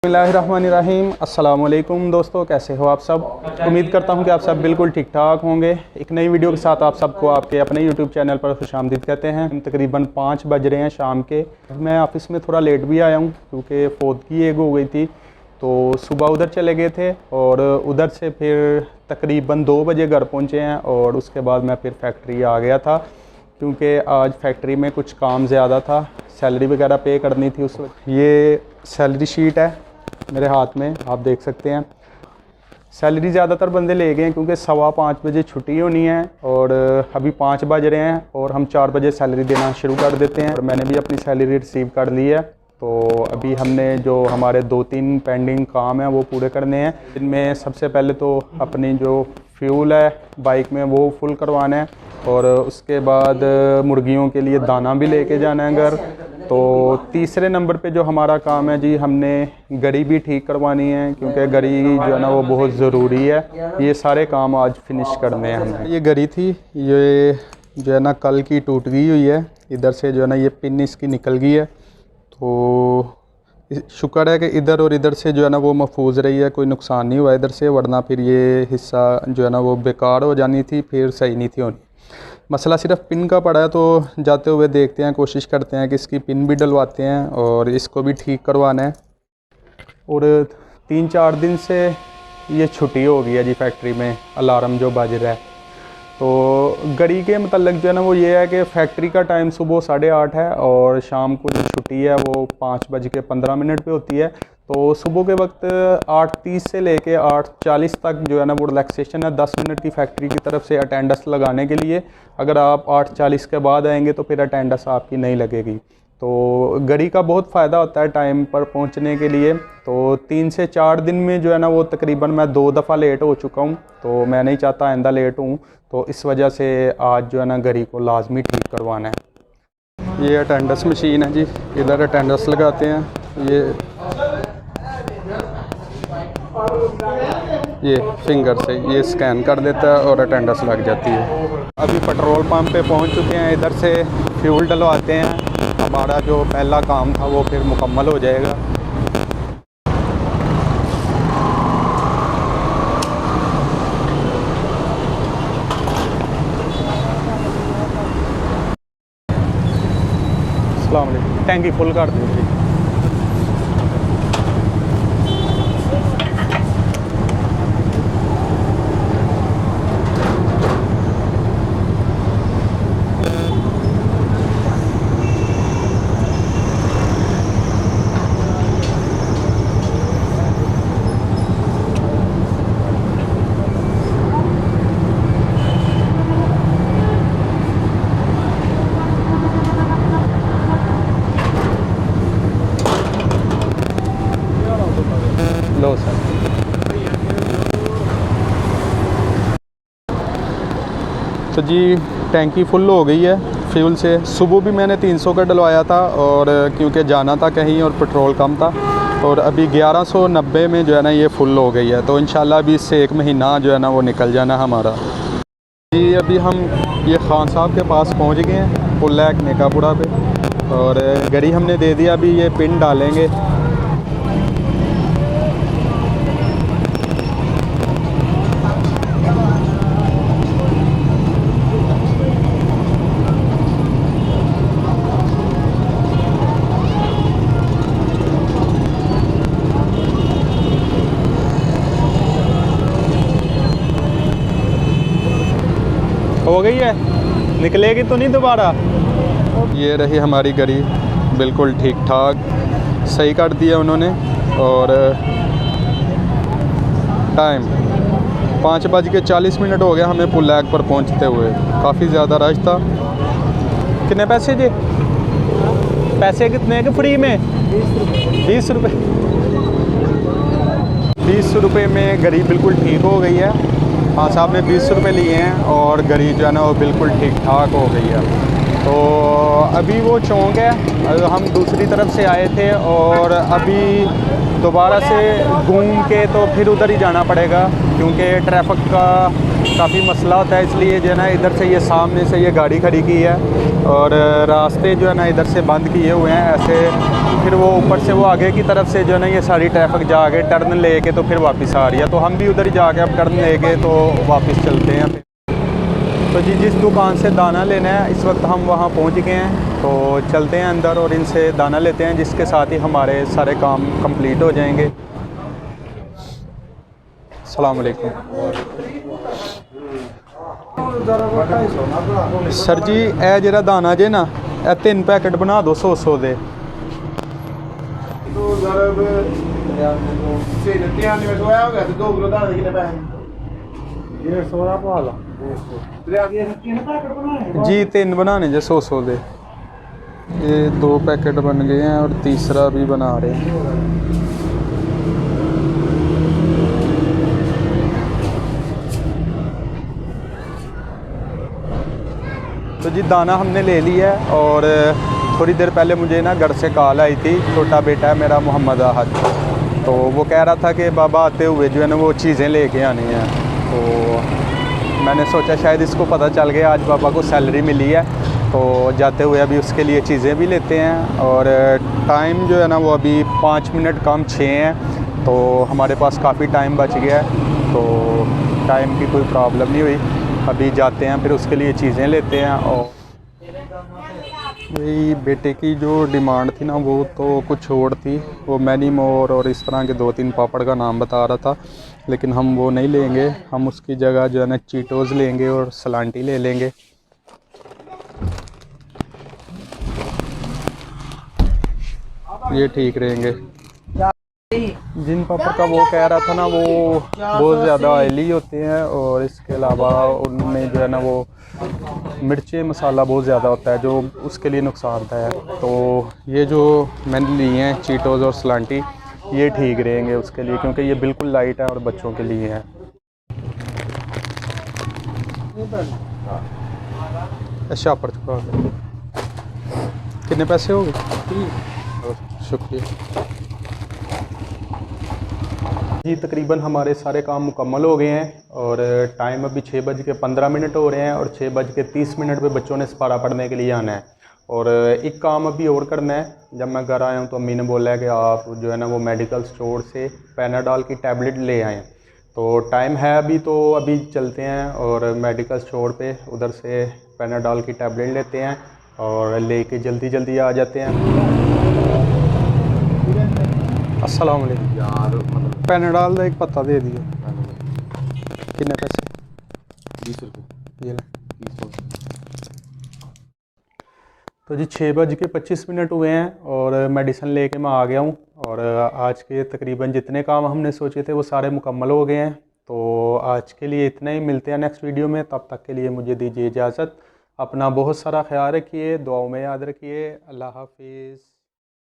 बिस्मिल्लाहिर्रहमानिर्रहीम। अस्सलाम वालेकुम दोस्तों, कैसे हो आप सब। उम्मीद करता हूं कि आप सब बिल्कुल ठीक ठाक होंगे। एक नई वीडियो के साथ आप सबको आपके अपने यूट्यूब चैनल पर खुशामदीद कहते हैं। तकरीबन 5 बज रहे हैं शाम के। मैं ऑफ़िस में थोड़ा लेट भी आया हूं क्योंकि फ़ौदगी एक हो गई थी, तो सुबह उधर चले गए थे और उधर से फिर तकरीबन 2 बजे घर पहुँचे हैं और उसके बाद मैं फिर फैक्ट्री आ गया था क्योंकि आज फैक्ट्री में कुछ काम ज़्यादा था, सैलरी वगैरह पे करनी थी। उस वक्त ये सैलरी शीट है मेरे हाथ में, आप देख सकते हैं। सैलरी ज़्यादातर बंदे ले गए हैं क्योंकि 5:15 बजे छुट्टी होनी है और अभी 5 बज रहे हैं और हम 4 बजे सैलरी देना शुरू कर देते हैं। और मैंने भी अपनी सैलरी रिसीव कर ली है, तो अभी हमने जो हमारे 2-3 पेंडिंग काम हैं वो पूरे करने हैं। इनमें सबसे पहले तो अपनी जो फ्यूल है बाइक में वो फुल करवाना है और उसके बाद मुर्गियों के लिए दाना भी लेके जाना है घर। तो तीसरे नंबर पे जो हमारा काम है जी, हमने गाड़ी भी ठीक करवानी है क्योंकि गाड़ी जो है ना वो बहुत ज़रूरी है। ये सारे काम आज फिनिश करने हैं हमने। ये गाड़ी थी, ये जो है ना कल की टूट गई हुई है, इधर से जो है ना ये पिन इसकी निकल गई है। तो शुक्र है कि इधर और इधर से जो है ना वो महफूज रही है, कोई नुकसान नहीं हुआ इधर से, वरना फिर ये हिस्सा जो है ना वो बेकार हो जानी थी, फिर सही नहीं थी होनी। मसला सिर्फ पिन का पड़ा है, तो जाते हुए देखते हैं, कोशिश करते हैं कि इसकी पिन भी डलवाते हैं और इसको भी ठीक करवाना है। और 3-4 दिन से ये छुट्टी हो गई है जी फैक्ट्री में, अलार्म जो बज रहा है। तो घड़ी के मतलब जो है ना वो ये है कि फैक्ट्री का टाइम सुबह 8:30 है और शाम को जो छुट्टी है वो 5:15 पे होती है। तो सुबह के वक्त 8:30 से लेके 8:40 तक जो है ना वो रिलैक्सेशन है, 10 मिनट की फैक्ट्री की तरफ से अटेंडेंस लगाने के लिए। अगर आप 8:40 के बाद आएंगे तो फिर अटेंडेंस आपकी नहीं लगेगी। तो घड़ी का बहुत फ़ायदा होता है टाइम पर पहुंचने के लिए। तो 3 से 4 दिन में जो है ना वो तकरीबन मैं 2 दफ़ा लेट हो चुका हूं, तो मैं नहीं चाहता आइंदा लेट हूं। तो इस वजह से आज जो है ना घड़ी को लाजमी ठीक करवाना है। ये अटेंडेंस मशीन है जी, इधर अटेंडेंस लगाते हैं। ये फिंगर से ये स्कैन कर देता है और अटेंडेंस लग जाती है। अभी पेट्रोल पंप पे पहुंच चुके हैं, इधर से फ्यूल डलवाते हैं। हमारा जो पहला काम था वो फिर मुकम्मल हो जाएगा। अस्सलाम वालेकुम, टैंकी फुल कर दीजिए। लो सर। तो जी टैंकी फुल हो गई है फ्यूल से। सुबह भी मैंने 300 का डलवाया था और क्योंकि जाना था कहीं और पेट्रोल कम था, और अभी 1190 में जो है ना ये फुल हो गई है। तो इंशाल्लाह अभी इससे 1 महीना जो है ना वो निकल जाना हमारा। जी अभी हम ये खान साहब के पास पहुंच गए हैं, पुल है नेकापुरा पे, और गाड़ी हमने दे दिया। अभी ये पिन डालेंगे। हो गई है, निकलेगी तो नहीं दोबारा। ये रही हमारी गाड़ी, बिल्कुल ठीक ठाक सही कर दिया उन्होंने। और टाइम 5:40 हो गया हमें पुल लैग पर पहुंचते हुए। काफ़ी ज़्यादा रश था। कितने पैसे जी? पैसे कितने के फ्री में? 20 रुपये। 20 रुपये में गाड़ी बिल्कुल ठीक हो गई है। हाँ साहब ने 20 रुपये लिए हैं और गाड़ी जो है ना वो बिल्कुल ठीक ठाक हो गई है। तो अभी वो चौंक है, हम दूसरी तरफ से आए थे और अभी दोबारा से घूम के तो फिर उधर ही जाना पड़ेगा क्योंकि ट्रैफिक का काफ़ी मसला होता है। इसलिए जो है ना इधर से ये सामने से ये गाड़ी खड़ी की है और रास्ते जो है ना इधर से बंद किए हुए हैं ऐसे, फिर वो ऊपर से वो आगे की तरफ से जो है ना ये सारी ट्रैफिक जाके टर्न लेके तो फिर वापस आ रही है, तो हम भी उधर ही जाके अब टर्न लेके तो वापस चलते हैं फिर। तो जी जिस दुकान से दाना लेना है इस वक्त हम वहाँ पहुँच गए हैं, तो चलते हैं अंदर और इनसे दाना लेते हैं, जिसके साथ ही हमारे सारे काम कंप्लीट हो जाएंगे। अस्सलाम वालेकुम सर जी, ए जरा दाना जे ना ए 3 पैकेट बना दो 100 दे। जी 3 बनाने जे 100 दे। ये 2 पैकेट बन गए हैं और तीसरा भी बना रहे हैं। तो जी दाना हमने ले लिया है और थोड़ी देर पहले मुझे ना घर से कॉल आई थी, छोटा बेटा है मेरा मोहम्मद आहद, तो वो कह रहा था कि बाबा आते हुए जो है ना वो चीज़ें लेके आनी हैं। तो मैंने सोचा शायद इसको पता चल गया आज बाबा को सैलरी मिली है, तो जाते हुए अभी उसके लिए चीज़ें भी लेते हैं। और टाइम जो है ना वो अभी 5 मिनट कम 6 हैं, तो हमारे पास काफ़ी टाइम बच गया है, तो टाइम की कोई प्रॉब्लम नहीं हुई। अभी जाते हैं फिर उसके लिए चीज़ें लेते हैं। और यही बेटे की जो डिमांड थी ना वो तो कुछ और थी, वो मैनी मोर और इस तरह के 2-3 पापड़ का नाम बता रहा था, लेकिन हम वो नहीं लेंगे, हम उसकी जगह जो है ना चीटोज़ लेंगे और सलांटी ले लेंगे। ये ठीक रहेंगे। जिन पापड़ का वो कह रहा था ना वो बहुत ज़्यादा ऑयली होते हैं और इसके अलावा उनमें जो है ना वो मिर्ची मसाला बहुत ज़्यादा होता है जो उसके लिए नुकसानदायक है। तो ये जो मैंने लिए हैं चीटोज़ और सलांटी ये ठीक रहेंगे उसके लिए, क्योंकि ये बिल्कुल लाइट है और बच्चों के लिए है। अच्छा पर कितने पैसे हो गए? शुक्रिया जी। तकरीबन हमारे सारे काम मुकम्मल हो गए हैं और टाइम अभी 6:15 हो रहे हैं और 6:30 पे बच्चों ने सपारा पढ़ने के लिए आना है। और एक काम अभी और करना है, जब मैं घर आया हूँ तो अम्मी ने बोला है कि आप जो है ना वो मेडिकल स्टोर से पैनाडॉल की टैबलेट ले आएँ। तो टाइम है अभी, तो अभी चलते हैं और मेडिकल स्टोर पे उधर से पैनाडॉल की टैबलेट लेते हैं और लेके जल्दी जल्दी आ जाते हैं। अस्सलाम वालेकुम यार, पैनाडॉल का एक पत्ता दे दिए। कितने पैसे? 20 रुपये। ये तो जी 6:25 हुए हैं और मेडिसिन लेके मैं आ गया हूँ और आज के तकरीबन जितने काम हमने सोचे थे वो सारे मुकम्मल हो गए हैं। तो आज के लिए इतना ही, मिलते हैं नेक्स्ट वीडियो में, तब तक के लिए मुझे दीजिए इजाज़त। अपना बहुत सारा ख्याल रखिए, दुआओं में याद रखिए। अल्लाह हाफिज़।